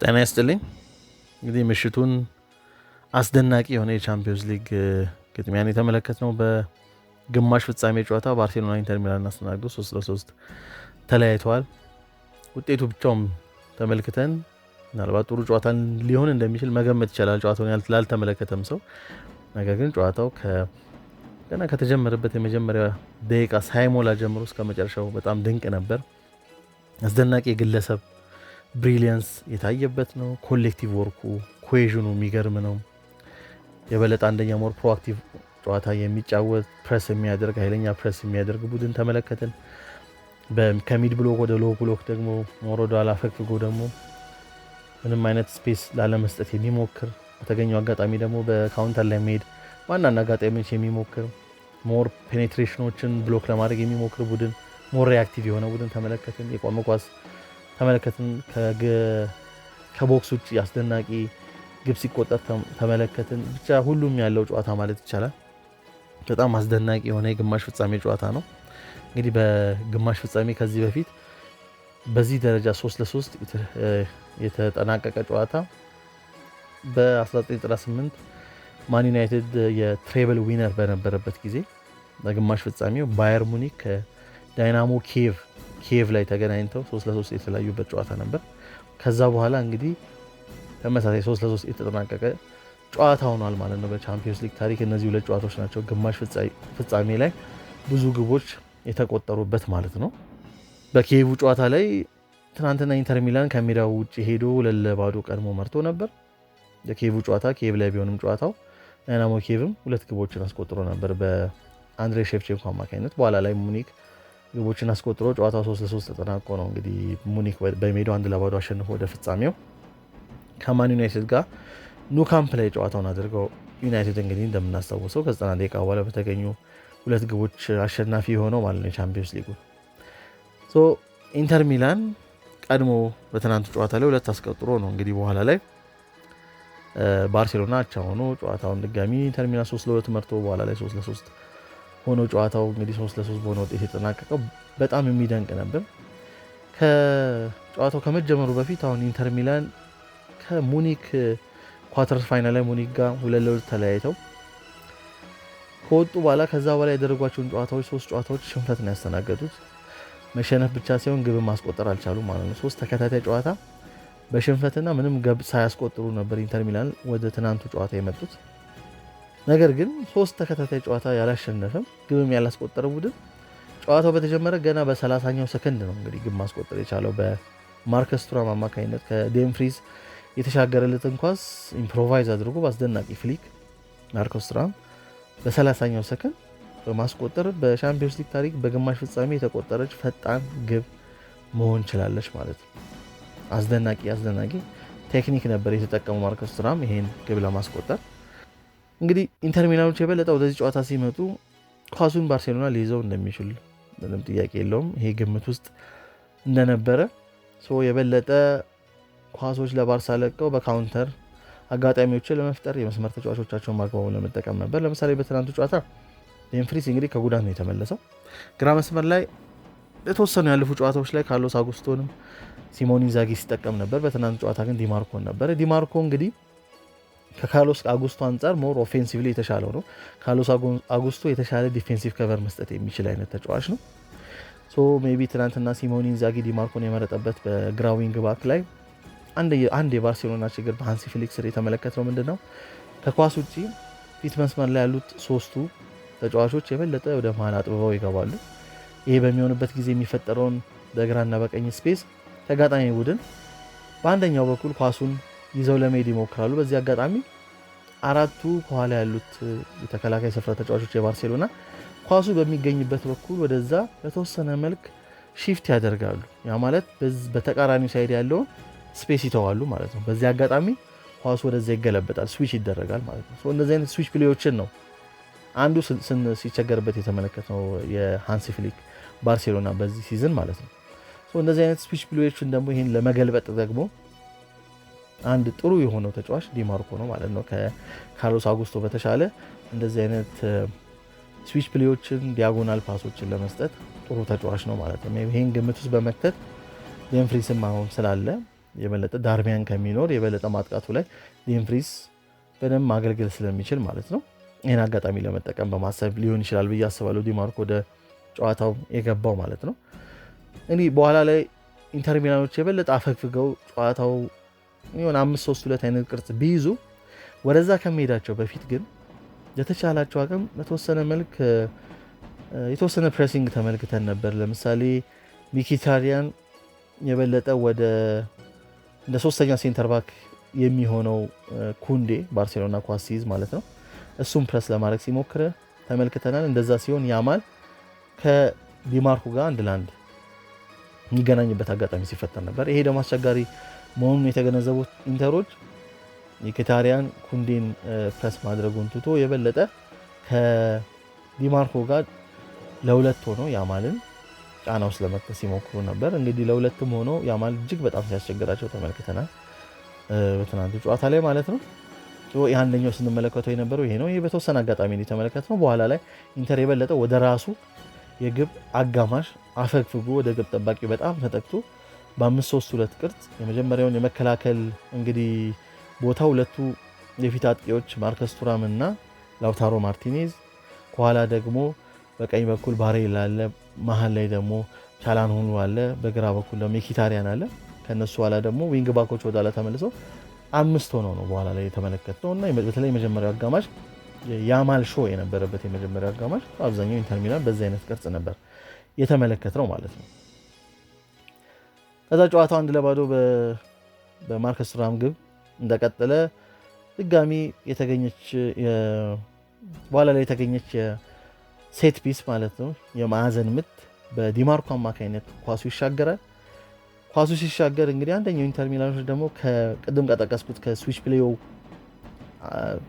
ጤና ይስጥልኝ። እንግዲህ ምሽቱን አስደናቂ የሆነ የቻምፒዮንስ ሊግ ግጥሚያን የተመለከትነው በግማሽ ፍጻሜ ጨዋታ ባርሴሎና ኢንተር ሚላን አስተናግዶ 3-3 ተለያይተዋል። ውጤቱ ብቻውም ተመልክተን ምናልባት ጥሩ ጨዋታ ሊሆን እንደሚችል መገመት ይቻላል ጨዋታውን ላልተመለከተም ሰው። ነገር ግን ጨዋታው ገና ከተጀመረበት የመጀመሪያ ደቂቃ ሳይሞላ ጀምሮ እስከ መጨረሻው በጣም ድንቅ ነበር። አስደናቂ የግለሰብ ብሪሊየንስ የታየበት ነው። ኮሌክቲቭ ወርኩ ኮሄዥኑ የሚገርም ነው። የበለጠ አንደኛ ሞር ፕሮአክቲቭ ጨዋታ የሚጫወት ፕሬስ የሚያደርግ ኃይለኛ ፕሬስ የሚያደርግ ቡድን ተመለከትን። ከሚድ ብሎክ ወደ ሎ ብሎክ ደግሞ ሞር ወደ ኋላ ፈግፍጎ ደግሞ ምንም አይነት ስፔስ ላለመስጠት የሚሞክር በተገኘው አጋጣሚ ደግሞ በካውንተር ላይ መሄድ ዋናና አጋጣሚዎች የሚሞክር ሞር ፔኔትሬሽኖችን ብሎክ ለማድረግ የሚሞክር ቡድን ሞር ሪአክቲቭ የሆነ ቡድን ተመለከትን። የቆመ ኳስ ተመለከትን። ከቦክስ ውጭ አስደናቂ ግብ ሲቆጠር ተመለከትን። ብቻ ሁሉም ያለው ጨዋታ ማለት ይቻላል በጣም አስደናቂ የሆነ የግማሽ ፍጻሜ ጨዋታ ነው። እንግዲህ በግማሽ ፍጻሜ ከዚህ በፊት በዚህ ደረጃ 3-3 የተጠናቀቀ ጨዋታ በ1998 ማን ዩናይትድ የትሬብል ዊነር በነበረበት ጊዜ በግማሽ ፍጻሜው ባየር ሙኒክ ከዳይናሞ ኪየቭ ላይ ተገናኝተው 3-3 የተለያዩበት ጨዋታ ነበር። ከዛ በኋላ እንግዲህ ተመሳሳይ 3-3 የተጠናቀቀ ጨዋታ ሆኗል ማለት ነው በቻምፒዮንስ ሊግ ታሪክ። እነዚህ ሁለት ጨዋታዎች ናቸው ግማሽ ፍጻሜ ላይ ብዙ ግቦች የተቆጠሩበት ማለት ነው። በኪየቭ ጨዋታ ላይ ትናንትና ኢንተር ሚላን ከሜዳው ውጭ ሄዶ 2-0 ቀድሞ መርቶ ነበር። የኪየቭ ጨዋታ ኪየቭ ላይ ቢሆንም ጨዋታው ዳይናሞ ኪየቭም 2 ግቦችን አስቆጥሮ ነበር በአንድሬ ሼፍቼንኮ አማካኝነት። በኋላ ላይ ሙኒክ ግቦችን አስቆጥሮ ጨዋታው 3-3 ተጠናቆ ነው እንግዲህ ሙኒክ በሜዳው 1-0 አሸንፎ ወደ ፍጻሜው ከማን ዩናይትድ ጋር ኑ ካምፕ ላይ ጨዋታውን አድርገው ዩናይትድ እንግዲህ እንደምናስታውሰው ከ90 ደቂቃ በኋላ በተገኙ 2 ግቦች አሸናፊ የሆነው ማለት ነው የቻምፒዮንስ ሊጉ። ኢንተር ሚላን ቀድሞ በትናንቱ ጨዋታ ላይ 2 አስቆጥሮ ነው እንግዲህ በኋላ ላይ ባርሴሎና አቻ ሆኖ ጨዋታውን ድጋሚ ኢንተር ሚላን 3-2 መርቶ በኋላ ላይ 3-3 ሆኖ ጨዋታው እንግዲህ 3-3 በሆነ ውጤት የተጠናቀቀው በጣም የሚደንቅ ነበር። ከጨዋታው ከመጀመሩ በፊት አሁን ኢንተር ሚላን ከሙኒክ ኳርተር ፋይናል ላይ ሙኒክ ጋር 2-2 ተለያይተው ከወጡ በኋላ ከዛ በኋላ ያደረጓቸውን ጨዋታዎች 3 ጨዋታዎች ሽንፈት ነው ያስተናገዱት። መሸነፍ ብቻ ሳይሆን ግብ ማስቆጠር አልቻሉም ማለት ነው። 3 ተከታታይ ጨዋታ በሽንፈትና ምንም ግብ ሳያስቆጥሩ ነበር ኢንተር ሚላን ወደ ትናንቱ ጨዋታ የመጡት። ነገር ግን 3 ተከታታይ ጨዋታ ያላሸነፈም ግብም ያላስቆጠረ ቡድን ጨዋታው በተጀመረ ገና በ30ኛው ሰከንድ ነው እንግዲህ ግብ ማስቆጠር የቻለው በማርከስ ቱራም አማካኝነት ከዴምፍሪዝ የተሻገረለትን ኳስ ኢምፕሮቫይዝ አድርጎ በአስደናቂ ፍሊክ ማርከስ ቱራም በ30ኛው ሰከንድ በማስቆጠር በቻምፒዮንስ ሊግ ታሪክ በግማሽ ፍጻሜ የተቆጠረች ፈጣን ግብ መሆን ችላለች ማለት ነው። አስደናቂ ቴክኒክ ነበር የተጠቀሙ ማርከስ ቱራም ይሄን ግብ ለማስቆጠር። እንግዲህ ኢንተር ሚላኖች የበለጠ ወደዚህ ጨዋታ ሲመጡ ኳሱን ባርሴሎና ሊይዘው እንደሚችል ምንም ጥያቄ የለውም። ይሄ ግምት ውስጥ እንደነበረ የበለጠ ኳሶች ለባርሳ ለቀው በካውንተር አጋጣሚዎችን ለመፍጠር የመስመር ተጫዋቾቻቸውን ማግባቡ ለመጠቀም ነበር። ለምሳሌ በትናንቱ ጨዋታ ዴምፍሪዝ እንግዲህ ከጉዳት ነው የተመለሰው። ግራ መስመር ላይ የተወሰኑ ያለፉ ጨዋታዎች ላይ ካርሎስ አጉስቶንም ሲሞኔ ኢንዛጊ ሲጠቀም ነበር። በትናንቱ ጨዋታ ግን ዲማርኮን ነበር። ዲማርኮ እንግዲህ ከካርሎስ አጉስቶ አንጻር ሞር ኦፌንሲቭሊ የተሻለው ነው። ካርሎስ አጉስቶ የተሻለ ዲፌንሲቭ ከቨር መስጠት የሚችል አይነት ተጫዋች ነው። ሜቢ ትናንትና ሲሞኔ ኢንዛጊ ዲማርኮን የመረጠበት በግራ ዊንግ ባክ ላይ አንድ የባርሴሎና ችግር በሃንሲ ፍሊክ ስር የተመለከትነው ምንድን ነው? ከኳስ ውጭ ፊት መስመር ላይ ያሉት 3ቱ ተጫዋቾች የበለጠ ወደ መሀል አጥብበው ይገባሉ። ይሄ በሚሆንበት ጊዜ የሚፈጠረውን በግራና በቀኝ ስፔስ ተጋጣሚ ቡድን በአንደኛው በኩል ኳሱን ይዘው ለመሄድ ይሞክራሉ። በዚህ አጋጣሚ 4ቱ ከኋላ ያሉት የተከላካይ ስፍራ ተጫዋቾች የባርሴሎና ኳሱ በሚገኝበት በኩል ወደዛ በተወሰነ መልክ ሺፍት ያደርጋሉ። ያ ማለት በተቃራኒው ሳይድ ያለውን ስፔስ ይተዋሉ ማለት ነው። በዚህ አጋጣሚ ኳሱ ወደዛ ይገለበጣል፣ ስዊች ይደረጋል ማለት ነው። እንደዚህ አይነት ስዊች ፕሌዎችን ነው አንዱ ሲቸገርበት የተመለከተው የሃንሲ ፍሊክ ባርሴሎና በዚህ ሲዝን ማለት ነው። እንደዚህ አይነት ስዊች ፕሌዎችን ደግሞ ይሄን ለመገልበጥ ደግሞ አንድ ጥሩ የሆነው ተጫዋች ዲማርኮ ነው ማለት ነው። ከካርሎስ አጉስቶ በተሻለ እንደዚህ አይነት ስዊች ፕሌዎችን ዲያጎናል ፓሶችን ለመስጠት ጥሩ ተጫዋች ነው ማለት ነው። ይሄን ግምት ውስጥ በመክተት ዴምፍሪስም አሁን ስላለ የበለጠ ዳርሚያን ከሚኖር የበለጠ ማጥቃቱ ላይ ዴምፍሪስ በደንብ ማገልገል ስለሚችል ማለት ነው ይህን አጋጣሚ ለመጠቀም በማሰብ ሊሆን ይችላል ብዬ አስባለሁ ዲማርኮ ወደ ጨዋታው የገባው ማለት ነው። እንግዲህ በኋላ ላይ ኢንተር ሚላኖች የበለጠ አፈግፍገው ጨዋታው የሆነ 5-3-2 አይነት ቅርጽ ቢይዙ ወደዛ ከመሄዳቸው በፊት ግን የተቻላቸው አቅም በተወሰነ መልክ የተወሰነ ፕሬሲንግ ተመልክተን ነበር። ለምሳሌ ሚኪታሪያን የበለጠ ወደ እንደ ሶስተኛ ሴንተር ባክ የሚሆነው ኩንዴ ባርሴሎና ኳስ ሲይዝ ማለት ነው እሱም ፕረስ ለማድረግ ሲሞክር ተመልክተናል። እንደዛ ሲሆን ያማል ከዲማርኮ ጋር አንድ ለአንድ የሚገናኝበት አጋጣሚ ሲፈጠር ነበር። ይሄ ደግሞ አስቸጋሪ መሆኑን የተገነዘቡት ኢንተሮች ሚኪታሪያን ኩንዴን ፕረስ ማድረጉን ትቶ የበለጠ ከዲማርኮ ጋር ለሁለት ሆኖ ያማልን ጫና ውስጥ ለመክተት ሲሞክሩ ነበር። እንግዲህ ለሁለትም ሆኖ ያማል እጅግ በጣም ሲያስቸግራቸው ተመልክተናል በትናንቱ ጨዋታ ላይ ማለት ነው። የአንደኛው ስንመለከተው የነበረው ይሄ ነው። ይሄ በተወሰነ አጋጣሚ የተመለከትነው በኋላ ላይ ኢንተር የበለጠ ወደ ራሱ የግብ አጋማሽ አፈግፍጎ ወደ ግብ ጠባቂ በጣም ተጠቅቶ በ5-3-2 ቅርጽ የመጀመሪያውን የመከላከል እንግዲህ ቦታ ሁለቱ የፊት አጥቂዎች ማርከስ ቱራም እና ላውታሮ ማርቲኔዝ፣ ከኋላ ደግሞ በቀኝ በኩል ባሬላ አለ፣ መሀል ላይ ደግሞ ቻላንሆኑ አለ፣ በግራ በኩል ደግሞ ሚኪታሪያን አለ። ከነሱ ኋላ ደግሞ ዊንግ ባኮች ወዳላ ተመልሰው 5 ሆነው ነው በኋላ ላይ የተመለከትነው እና በተለይ የመጀመሪያው አጋማሽ ያማል ሾ የነበረበት የመጀመሪያው አጋማሽ አብዛኛው ኢንተር ሚላን በዛ አይነት ቅርጽ ነበር የተመለከትነው ማለት ነው። ከዛ ጨዋታው 1-0 በማርከስ ቱራም ግብ እንደቀጠለ ድጋሚ የተገኘች በኋላ ላይ የተገኘች የሴት ፒስ ማለት ነው የማዕዘን ምት በዲማርኮ አማካኝነት ኳሱ ይሻገራል። ኳሱ ሲሻገር እንግዲህ አንደኛው ኢንተር ሚላኖች ደግሞ ከቅድም ቀጠቀስኩት ከስዊች ፕሌው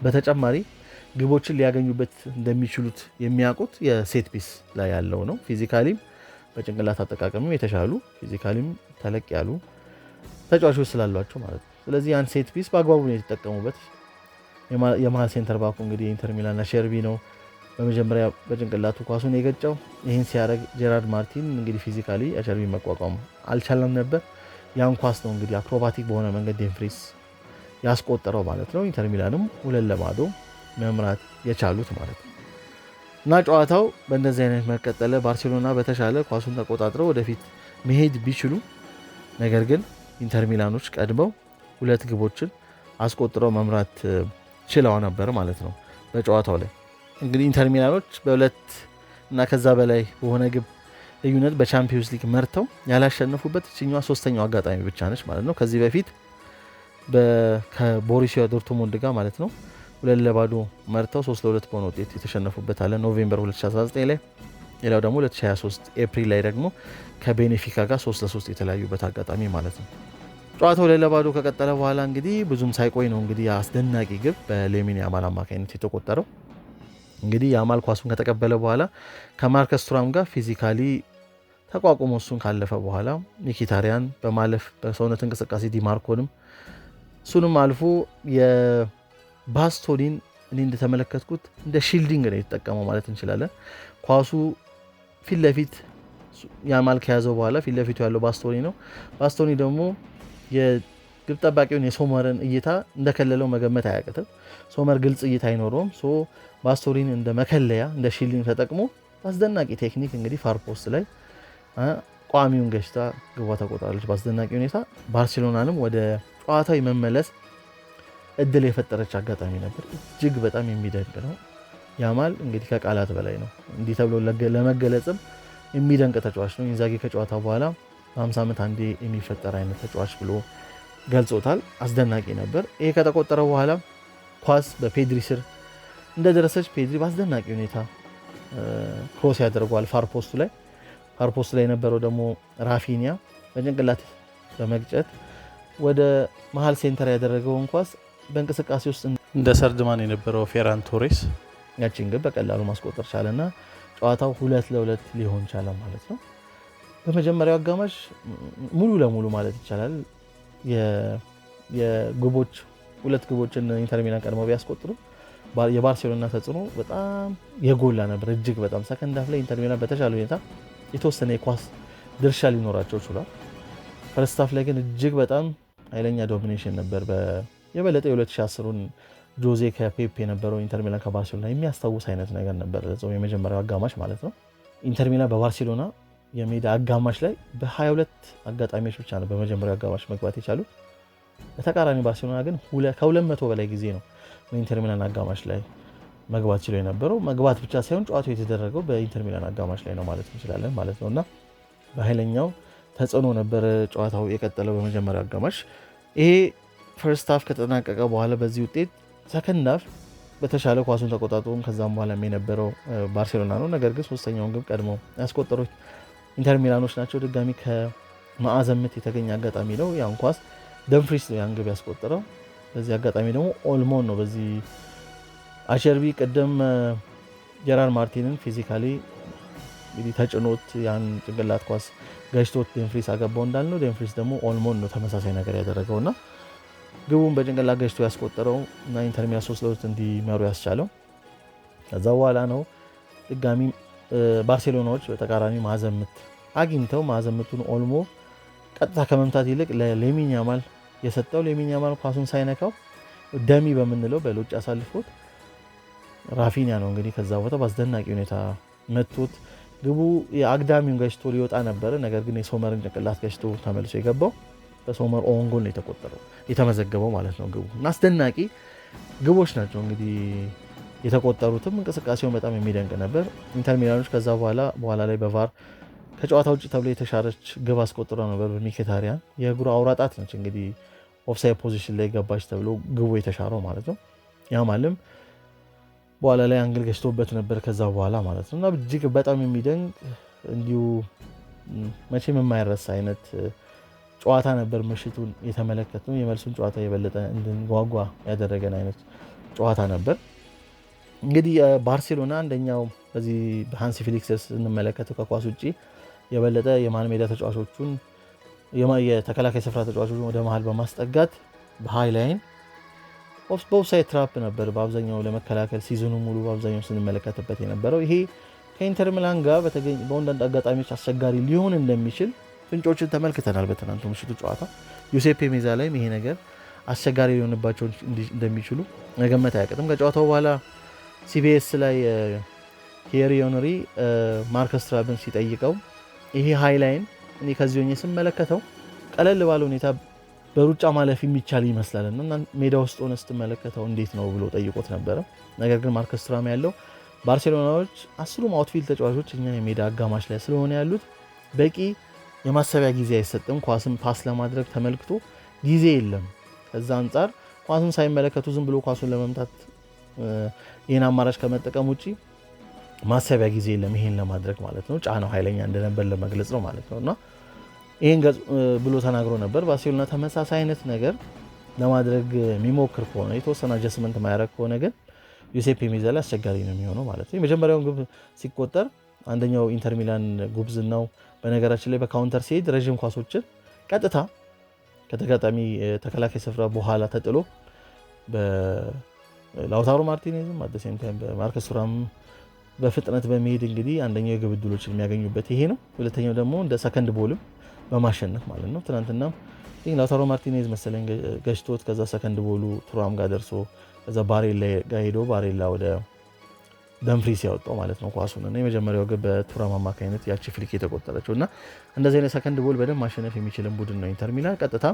በተጨማሪ ግቦችን ሊያገኙበት እንደሚችሉት የሚያውቁት የሴት ፒስ ላይ ያለው ነው። ፊዚካሊም በጭንቅላት አጠቃቀምም የተሻሉ ፊዚካሊም ተለቅ ያሉ ተጫዋቾች ስላሏቸው ማለት ነው። ስለዚህ ያን ሴት ፒስ በአግባቡ ነው የተጠቀሙበት። የመሀል ሴንተር ባኩ እንግዲህ የኢንተር ሚላንና ሸርቢ ነው በመጀመሪያ በጭንቅላቱ ኳሱን የገጨው። ይህን ሲያደርግ ጄራርድ ማርቲን እንግዲህ ፊዚካሊ ሸርቢ መቋቋም አልቻለም ነበር። ያን ኳስ ነው እንግዲህ አክሮባቲክ በሆነ መንገድ ዴምፍሪስ ያስቆጠረው ማለት ነው። ኢንተር ሚላንም 2-0 መምራት የቻሉት ማለት ነው እና ጨዋታው በእንደዚህ አይነት መቀጠለ። ባርሴሎና በተሻለ ኳሱን ተቆጣጥረው ወደፊት መሄድ ቢችሉ ነገር ግን ኢንተር ሚላኖች ቀድመው 2 ግቦችን አስቆጥረው መምራት ችለው ነበር ማለት ነው። በጨዋታው ላይ እንግዲህ ኢንተር ሚላኖች በ2 እና ከዛ በላይ በሆነ ግብ ልዩነት በቻምፒዮንስ ሊግ መርተው ያላሸነፉበት እችኛዋ 3ኛው አጋጣሚ ብቻ ነች ማለት ነው። ከዚህ በፊት ከቦሩሲያ ዶርትሙንድ ጋር ማለት ነው 2-0 መርተው 3-2 በሆነ ውጤት የተሸነፉበት አለ ኖቬምበር 2019 ላይ። ሌላው ደግሞ 2023 ኤፕሪል ላይ ደግሞ ከቤኔፊካ ጋር 3-3 የተለያዩበት አጋጣሚ ማለት ነው። ጨዋታው 2-0 ከቀጠለ በኋላ እንግዲህ ብዙም ሳይቆይ ነው እንግዲህ አስደናቂ ግብ በላሚን ያማል አማካኝነት የተቆጠረው። እንግዲህ ያማል ኳሱን ከተቀበለ በኋላ ከማርከስ ቱራም ጋር ፊዚካሊ ተቋቁሞ እሱን ካለፈ በኋላ ሚኪታሪያን በማለፍ በሰውነት እንቅስቃሴ ዲማርኮንም እሱንም አልፎ የባስቶኒን እኔ እንደተመለከትኩት እንደ ሺልዲንግ ነው የተጠቀመው ማለት እንችላለን። ኳሱ ፊት ለፊት ያማል ከያዘው በኋላ ፊት ለፊቱ ያለው ባስቶኒ ነው። ባስቶኒ ደግሞ የግብ ጠባቂውን የሶመርን እይታ እንደከለለው መገመት አያቅትም። ሶመር ግልጽ እይታ አይኖረውም። ባስቶኒን እንደ መከለያ እንደ ሺልዲንግ ተጠቅሞ አስደናቂ ቴክኒክ እንግዲህ ፋር ፖስት ላይ ቋሚውን ገጭታ ግቧ ተቆጥራለች በአስደናቂ ሁኔታ። ባርሴሎናንም ወደ ጨዋታው የመመለስ እድል የፈጠረች አጋጣሚ ነበር። እጅግ በጣም የሚደንቅ ነው። ያማል እንግዲህ ከቃላት በላይ ነው። እንዲህ ተብሎ ለመገለጽም የሚደንቅ ተጫዋች ነው። ኢንዛጊ ከጨዋታ በኋላ በ50 ዓመት አንዴ የሚፈጠር አይነት ተጫዋች ብሎ ገልጾታል። አስደናቂ ነበር። ይሄ ከተቆጠረ በኋላ ኳስ በፔድሪ ስር እንደደረሰች ፔድሪ በአስደናቂ ሁኔታ ክሮስ ያደርገዋል ፋርፖስቱ ላይ። ፋርፖስቱ ላይ የነበረው ደግሞ ራፊኒያ በጭንቅላት በመግጨት ወደ መሀል ሴንተር ያደረገውን ኳስ በእንቅስቃሴ ውስጥ እንደ ሰርድማን የነበረው ፌራን ቶሬስ ያችን ግብ በቀላሉ ማስቆጠር ቻለና ጨዋታው 2-2 ሊሆን ቻለ ማለት ነው። በመጀመሪያው አጋማሽ ሙሉ ለሙሉ ማለት ይቻላል የግቦች 2 ግቦችን ኢንተር ሚላን ቀድሞ ቢያስቆጥሩ የባርሴሎና ተጽዕኖ በጣም የጎላ ነበር። እጅግ በጣም ሰከንድ ሃፍ ላይ ኢንተር ሚላን በተሻለ ሁኔታ የተወሰነ የኳስ ድርሻ ሊኖራቸው ችሏል። ፈርስት ሃፍ ላይ ግን እጅግ በጣም ኃይለኛ ዶሚኔሽን ነበር። የበለጠ የ2010ን ጆዜ ከፔፕ የነበረው ኢንተር ሚላን ከባርሴሎና የሚያስታውስ አይነት ነገር ነበር። የመጀመሪያው አጋማሽ ማለት ነው። ኢንተር ሚላን በባርሴሎና የሜዳ አጋማሽ ላይ በ22 አጋጣሚዎች ብቻ ነው በመጀመሪያው አጋማሽ መግባት የቻሉት። በተቃራኒ ባርሴሎና ግን ከ200 በላይ ጊዜ ነው በኢንተር ሚላን አጋማሽ ላይ መግባት ችሎ የነበረው። መግባት ብቻ ሳይሆን ጨዋታው የተደረገው በኢንተር ሚላን አጋማሽ ላይ ነው ማለት እንችላለን ማለት ነው። እና በኃይለኛው ተጽዕኖ ነበር ጨዋታው የቀጠለው በመጀመሪያው አጋማሽ። ይሄ ፈርስት ሃፍ ከተጠናቀቀ በኋላ በዚህ ውጤት ሰከንድ ሃፍ በተሻለ ኳሱን ተቆጣጥሮም ከዛም በኋላ የነበረው ባርሴሎና ነው። ነገር ግን ሶስተኛውን ግብ ቀድሞ ያስቆጠሩት ኢንተር ሚላኖች ናቸው። ድጋሚ ከማዕዘን ምት የተገኘ አጋጣሚ ነው። ያን ኳስ ደምፍሪስ ነው ያን ግብ ያስቆጠረው። በዚህ አጋጣሚ ደግሞ ኦልሞን ነው በዚህ አሸርቢ ቅድም ጀራርድ ማርቲንን ፊዚካሊ እንግዲህ ተጭኖት ያን ጭንቅላት ኳስ ገጭቶት ደምፍሪስ አገባው እንዳልነው፣ ደምፍሪስ ደግሞ ኦልሞን ነው ተመሳሳይ ነገር ያደረገውና ግቡን በጭንቅላት ገጭቶ ያስቆጠረው እና ኢንተር ሚላን 3-2 እንዲመሩ ያስቻለው። ከዛ በኋላ ነው ድጋሚ ባርሴሎናዎች በተቃራኒ ማዕዘን ምት አግኝተው ማዕዘን ምቱን ኦልሞ ቀጥታ ከመምታት ይልቅ ለላሚን ያማል የሰጠው። ላሚን ያማል ኳሱን ሳይነካው ደሚ በምንለው በሎጭ አሳልፎት ራፊኒያ ነው እንግዲህ ከዛ ቦታ በአስደናቂ ሁኔታ መቶት ግቡ የአግዳሚውን ገጭቶ ሊወጣ ነበረ። ነገር ግን የሶመርን ጭንቅላት ገጭቶ ተመልሶ የገባው በሶመር ኦን ጎል ነው የተመዘገበው ማለት ነው ግቡ። እና አስደናቂ ግቦች ናቸው እንግዲህ የተቆጠሩትም። እንቅስቃሴውን በጣም የሚደንቅ ነበር። ኢንተር ሚላኖች ከዛ በኋላ ላይ በቫር ከጨዋታ ውጭ ተብሎ የተሻረች ግብ አስቆጥረው ነበር በሚኬታሪያን የእግሩ አውራጣት ነች እንግዲህ ኦፍሳይድ ፖዚሽን ላይ ገባች ተብሎ ግቡ የተሻረው ማለት ነው። ያ ማለም በኋላ ላይ አንግል ገጭቶበት ነበር ከዛ በኋላ ማለት ነው። እና እጅግ በጣም የሚደንቅ እንዲሁ መቼም የማይረሳ አይነት ጨዋታ ነበር ምሽቱን የተመለከትነው። የመልሱን ጨዋታ የበለጠ እንድንጓጓ ያደረገን አይነት ጨዋታ ነበር። እንግዲህ ባርሴሎና አንደኛው በዚህ በሃንሲ ፍሊክ ስንመለከተው ከኳስ ውጭ የበለጠ የመሃል ሜዳ ተጫዋቾቹን የተከላካይ ስፍራ ተጫዋቾቹን ወደ መሃል በማስጠጋት በሃይ ላይን በኦፍሳይድ ትራፕ ነበር በአብዛኛው ለመከላከል ሲዝኑ ሙሉ በአብዛኛው ስንመለከትበት የነበረው። ይሄ ከኢንተር ሚላን ጋር በአንዳንድ አጋጣሚዎች አስቸጋሪ ሊሆን እንደሚችል ፍንጮችን ተመልክተናል በትናንቱ ምሽቱ ጨዋታ። ዩሴፔ ሜዛ ላይም ይሄ ነገር አስቸጋሪ ሊሆንባቸው እንደሚችሉ መገመት አያቅትም። ከጨዋታው በኋላ ሲቢኤስ ላይ ቲየሪ ሄንሪ ማርከስ ቱራምን ሲጠይቀው ይሄ ሃይላይን እኔ ከዚህ ሆኜ ስመለከተው ቀለል ባለ ሁኔታ በሩጫ ማለፍ የሚቻል ይመስላል እና ሜዳ ውስጥ ሆነ ስትመለከተው እንዴት ነው ብሎ ጠይቆት ነበረ። ነገር ግን ማርከስ ቱራም ያለው ባርሴሎናዎች 10ቱም አውትፊልድ ተጫዋቾች እኛ የሜዳ አጋማሽ ላይ ስለሆነ ያሉት በቂ የማሰቢያ ጊዜ አይሰጥም። ኳስን ፓስ ለማድረግ ተመልክቶ ጊዜ የለም። ከዛ አንጻር ኳሱን ሳይመለከቱ ዝም ብሎ ኳሱን ለመምታት ይህን አማራጭ ከመጠቀም ውጭ ማሰቢያ ጊዜ የለም ይሄን ለማድረግ ማለት ነው። ጫናው ኃይለኛ እንደነበር ለመግለጽ ነው ማለት ነው። እና ይሄን ብሎ ተናግሮ ነበር። ባርሴሎና ተመሳሳይ አይነት ነገር ለማድረግ የሚሞክር ከሆነ የተወሰነ አጀስትመንት ማያደርግ ከሆነ ግን ዩሴፔ ሜዛ ላይ አስቸጋሪ ነው የሚሆነው ማለት ነው። የመጀመሪያውን ግብ ሲቆጠር አንደኛው ኢንተር ሚላን ጉብዝናው በነገራችን ላይ በካውንተር ሲሄድ ረዥም ኳሶችን ቀጥታ ከተጋጣሚ ተከላካይ ስፍራ በኋላ ተጥሎ በላውታሮ ማርቲኔዝም አደሴም ታይም በማርከስ ቱራም በፍጥነት በመሄድ እንግዲህ አንደኛው የግብ ዕድሎችን የሚያገኙበት ይሄ ነው። ሁለተኛው ደግሞ እንደ ሰከንድ ቦልም በማሸነፍ ማለት ነው። ትናንትና ላውታሮ ማርቲኔዝ መሰለኝ ገጭቶት ከዛ ሰከንድ ቦሉ ቱራም ጋር ደርሶ ከዛ ባሬላ ጋር ሄዶ ባሬላ ወደ ደምፍሪስ ያወጣው ማለት ነው ኳሱን እና የመጀመሪያው ግብ በቱራም አማካኝነት ያቺ ፍሊክ የተቆጠረችው እና እንደዚህ አይነት ሰከንድ ቦል በደንብ ማሸነፍ የሚችልን ቡድን ነው ኢንተር ሚላን። ቀጥታ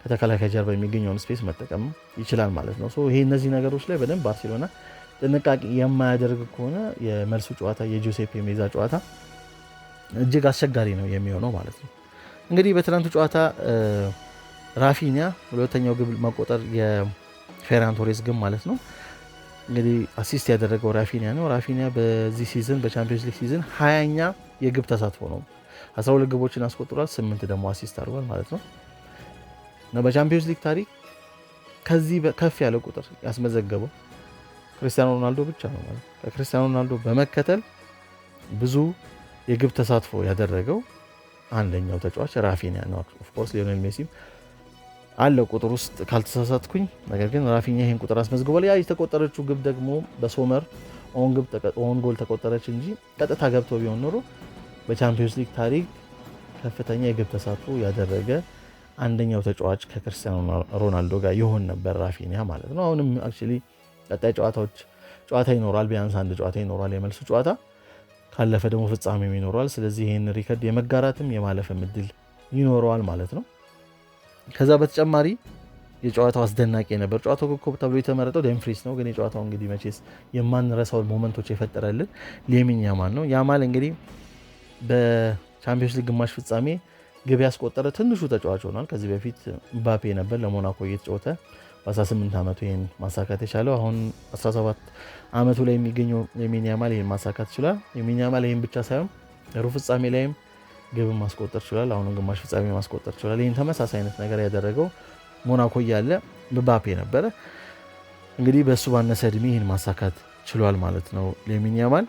ከተከላካይ ጀርባ የሚገኘውን ስፔስ መጠቀም ይችላል ማለት ነው። ይሄ እነዚህ ነገሮች ላይ በደንብ ባርሴሎና ጥንቃቄ የማያደርግ ከሆነ የመልሱ ጨዋታ የጁሴፔ ሜዛ ጨዋታ እጅግ አስቸጋሪ ነው የሚሆነው ማለት ነው። እንግዲህ በትናንቱ ጨዋታ ራፊኒያ ሁለተኛው ግብ መቆጠር የፌራን ቶሬስ ግብ ማለት ነው እንግዲህ አሲስት ያደረገው ራፊኒያ ነው። ራፊኒያ በዚህ ሲዝን በቻምፒዮንስ ሊግ ሲዝን 20ኛ የግብ ተሳትፎ ነው። 12 ግቦችን አስቆጥሯል፣ 8 ደግሞ አሲስት አድርጓል ማለት ነው እና በቻምፒዮንስ ሊግ ታሪክ ከዚህ ከፍ ያለ ቁጥር ያስመዘገበው ክርስቲያኖ ሮናልዶ ብቻ ነው ማለት። ከክርስቲያኖ ሮናልዶ በመከተል ብዙ የግብ ተሳትፎ ያደረገው አንደኛው ተጫዋች ራፊኒያ ነው። ኦፍ ኮርስ ሊዮኔል ሜሲም አለው ቁጥር ውስጥ ካልተሳሳትኩኝ። ነገር ግን ራፊኒያ ይሄን ቁጥር አስመዝግቧል። ያ የተቆጠረችው ግብ ደግሞ በሶመር ኦን ጎል ተቆጠረች እንጂ ቀጥታ ገብቶ ቢሆን ኖሮ በቻምፒዮንስ ሊግ ታሪክ ከፍተኛ የግብ ተሳትፎ ያደረገ አንደኛው ተጫዋች ከክርስቲያኖ ሮናልዶ ጋር ይሆን ነበር ራፊኒያ ማለት ነው። አሁንም አክቹዋሊ ቀጣይ ጨዋታ ይኖራል፣ ቢያንስ አንድ ጨዋታ ይኖራል፣ የመልሱ ጨዋታ ካለፈ ደግሞ ፍጻሜም ይኖረዋል። ስለዚህ ይህን ሪከርድ የመጋራትም የማለፍም እድል ይኖረዋል ማለት ነው። ከዛ በተጨማሪ የጨዋታው አስደናቂ ነበር። ጨዋታው ኮከብ ተብሎ የተመረጠው ደምፍሪስ ነው። ግን የጨዋታው እንግዲህ መቼስ የማንረሳው ሞመንቶች የፈጠረልን ላሚን ያማል ነው። ያማል እንግዲህ በቻምፒዮንስ ሊግ ግማሽ ፍጻሜ ግብ ያስቆጠረ ትንሹ ተጫዋች ሆኗል። ከዚህ በፊት ምባፔ ነበር ለሞናኮ እየተጫወተ በ18 ዓመቱ ይህን ማሳካት የቻለው። አሁን 17 ዓመቱ ላይ የሚገኘው ላሚን ያማል ይህን ማሳካት ይችላል። ላሚን ያማል ይህን ብቻ ሳይሆን ሩብ ፍጻሜ ላይም ግብ ማስቆጠር ይችላል። አሁንም ግማሽ ፍጻሜ ማስቆጠር ይችላል። ይህን ተመሳሳይ አይነት ነገር ያደረገው ሞናኮ እያለ ምባፔ ነበረ። እንግዲህ በእሱ ባነሰ እድሜ ይህን ማሳካት ችሏል ማለት ነው ላሚን ያማል።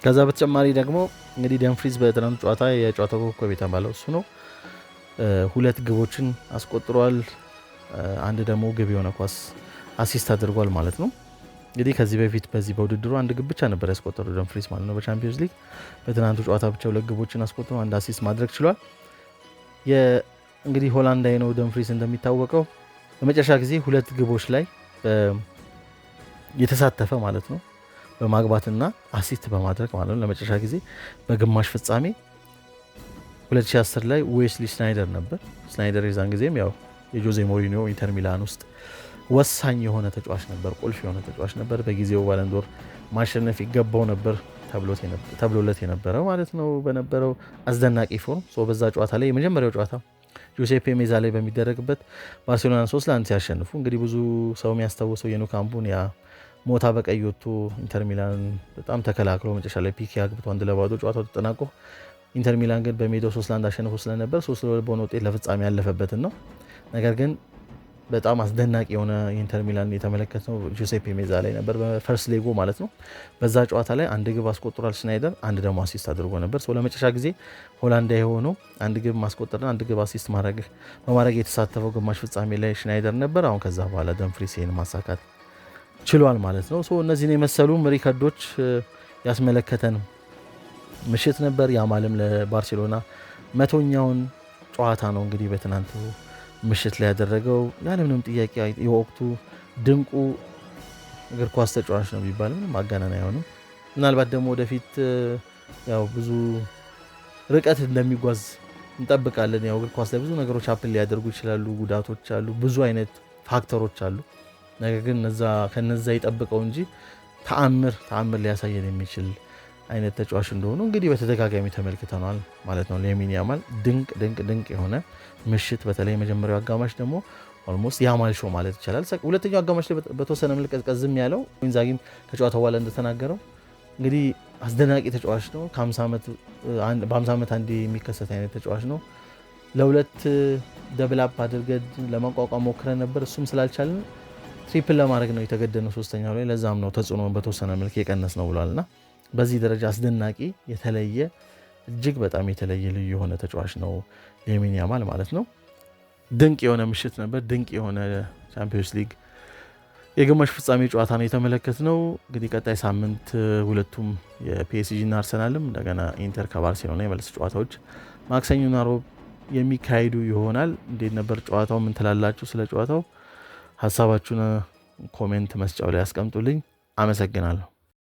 ከዛ በተጨማሪ ደግሞ እንግዲህ ደምፍሪዝ በትናንቱ ጨዋታ የጨዋታው ኮከብ የተባለው እሱ ነው። 2 ግቦችን አስቆጥሯል። አንድ ደግሞ ግብ የሆነ ኳስ አሲስት አድርጓል ማለት ነው። እንግዲህ ከዚህ በፊት በዚህ በውድድሩ አንድ ግብ ብቻ ነበር ያስቆጠረው ደምፍሪዝ ማለት ነው በቻምፒዮንስ ሊግ። በትናንቱ ጨዋታ ብቻ 2 ግቦችን አስቆጥሮ አንድ አሲስት ማድረግ ችሏል። እንግዲህ ሆላንዳዊ ነው ደምፍሪዝ እንደሚታወቀው በመጨረሻ ጊዜ 2 ግቦች ላይ የተሳተፈ ማለት ነው በማግባትና አሲስት በማድረግ ማለት ነው። ለመጨረሻ ጊዜ በግማሽ ፍጻሜ 2010 ላይ ዌስሊ ስናይደር ነበር። ስናይደር የዛን ጊዜም ያው የጆዜ ሞሪኒዮ ኢንተር ሚላን ውስጥ ወሳኝ የሆነ ተጫዋች ነበር፣ ቁልፍ የሆነ ተጫዋች ነበር። በጊዜው ባለንዶር ማሸነፍ ይገባው ነበር ተብሎለት የነበረው ማለት ነው በነበረው አስደናቂ ፎርም። በዛ ጨዋታ ላይ የመጀመሪያው ጨዋታ ጆሴፔ ሜዛ ላይ በሚደረግበት ባርሴሎና 3-1 ሲያሸንፉ እንግዲህ ብዙ ሰው የሚያስታውሰው የኑ ካምፑን ያ ሞታ በቀይ ወጥቶ ኢንተር ሚላን በጣም ተከላክሎ መጨረሻ ላይ ፒኬ አግብቶ 1-0 ጨዋታው ተጠናቆ ኢንተር ሚላን ግን በሜዳው 3-1 አሸንፎ ስለነበር 3-2 በሆነ ውጤት ለፍጻሜ ያለፈበትን ነው። ነገር ግን በጣም አስደናቂ የሆነ የኢንተር ሚላን የተመለከትነው ጆሴፔ ሜዛ ላይ ነበር በፈርስት ሌጎ ማለት ነው። በዛ ጨዋታ ላይ አንድ ግብ አስቆጥሯል ስናይደር፣ አንድ ደግሞ አሲስት አድርጎ ነበር። ለመጨረሻ ጊዜ ሆላንዳዊ የሆነው አንድ ግብ ማስቆጠርና አንድ ግብ አሲስት በማድረግ የተሳተፈው ግማሽ ፍጻሜ ላይ ሽናይደር ነበር። አሁን ከዛ በኋላ ደምፍሪስ ይህን ማሳካት ችሏል ማለት ነው። እነዚህን የመሰሉ ሪከርዶች ያስመለከተን ምሽት ነበር። ያማልም ለባርሴሎና 100ኛውን ጨዋታ ነው እንግዲህ በትናንቱ ምሽት ላይ ያደረገው። ያለምንም ጥያቄ የወቅቱ ድንቁ እግር ኳስ ተጫዋች ነው ቢባል ምንም ማጋነን አይሆንም። ምናልባት ደግሞ ወደፊት ያው ብዙ ርቀት እንደሚጓዝ እንጠብቃለን። ያው እግር ኳስ ላይ ብዙ ነገሮች አፕል ሊያደርጉ ይችላሉ፣ ጉዳቶች አሉ፣ ብዙ አይነት ፋክተሮች አሉ። ነገር ግን ከነዛ ይጠብቀው እንጂ ተአምር ሊያሳየን የሚችል አይነት ተጫዋች እንደሆኑ እንግዲህ በተደጋጋሚ ተመልክተናል ማለት ነው። ላሚን ያማል ድንቅ የሆነ ምሽት፣ በተለይ የመጀመሪያው አጋማሽ ደግሞ ኦልሞስት ያማል ሾው ማለት ይቻላል። ሁለተኛው አጋማሽ ላይ በተወሰነ መልክ ቀዝቀዝም ያለው ኢንዛጊም ከጨዋታው በኋላ እንደተናገረው እንግዲህ አስደናቂ ተጫዋች ነው። በ50 ዓመት አንዴ የሚከሰት አይነት ተጫዋች ነው። ለሁለት ደብል አፕ አድርገን ለማቋቋም ሞክረን ነበር፣ እሱም ስላልቻልን ትሪፕል ለማድረግ ነው የተገደነው ሶስተኛው ላይ። ለዛም ነው ተጽዕኖ በተወሰነ መልክ የቀነስ ነው ብሏልና በዚህ ደረጃ አስደናቂ የተለየ እጅግ በጣም የተለየ ልዩ የሆነ ተጫዋች ነው ላሚን ያማል ማለት ነው። ድንቅ የሆነ ምሽት ነበር። ድንቅ የሆነ ቻምፒዮንስ ሊግ የግማሽ ፍጻሜ ጨዋታ ነው የተመለከትነው። እንግዲህ ቀጣይ ሳምንት ሁለቱም የፒኤስጂ እና አርሰናልም እንደገና ኢንተር ከባርሴሎና የመልስ ጨዋታዎች ማክሰኞና ሮብ የሚካሄዱ ይሆናል። እንዴት ነበር ጨዋታው? ምን ትላላችሁ ስለ ጨዋታው? ሀሳባችሁን ኮሜንት መስጫው ላይ ያስቀምጡልኝ። አመሰግናለሁ።